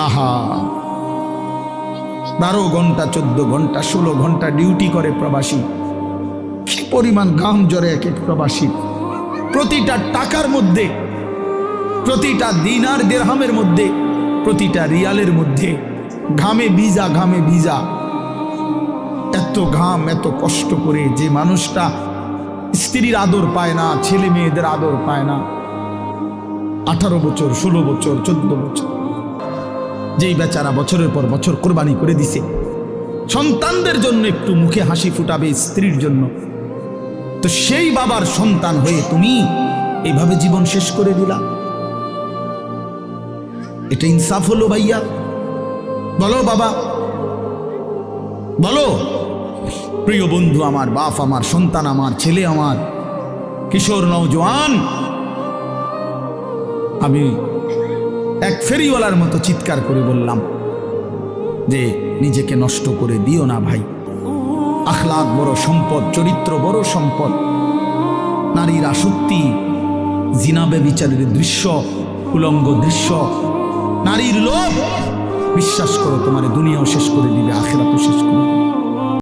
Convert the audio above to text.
আহা, 12 ঘন্টা 14 ঘন্টা 16 ঘন্টা ডিউটি করে প্রবাসী। কি পরিমাণ ঘাম ঝরে এক এক প্রবাসী। প্রতিটা টাকার মধ্যে, প্রতিটা দিনার দিরহামের মধ্যে, প্রতিটা রিয়ালের মধ্যে ঘামে ভিজা, ঘামে ভিজা। এত ঘাম, এত কষ্ট করে যে মানুষটা স্ত্রীর আদর পায় না, ছেলে মেয়েদের আদর পায় না, 18 বছর 16 বছর 14 বছর, যেই বেচারা বছরের পর বছর কোরবানি করে দিছে সন্তানদের জন্য, একটু মুখে হাসি ফুটাবে স্ত্রীর জন্য, তো সেই বাবার সন্তান হয়ে তুমি এইভাবে জীবন শেষ করে দিলা। এটা ইনসাফ হলো ভাইয়া? বলো বাবা, বলো। প্রিয় বন্ধু আমার, বাপ আমার, সন্তান আমার, ছেলে আমার, কিশোর নওজোয়ান, আমি এক ফেরিওয়ালার মতো চিৎকার করে বললাম যে নিজেকে নষ্ট করে দিও না ভাই। আখলাক বড় সম্পদ, চরিত্র বড় সম্পদ। নারীর আসক্তি, জিনা ব্যভিচারের দৃশ্য, উলঙ্গ দৃশ্য, নারীর লোভ, বিশ্বাস করো তোমার দুনিয়াও শেষ করে দিবে, আখিরাতও শেষ করে দিবে।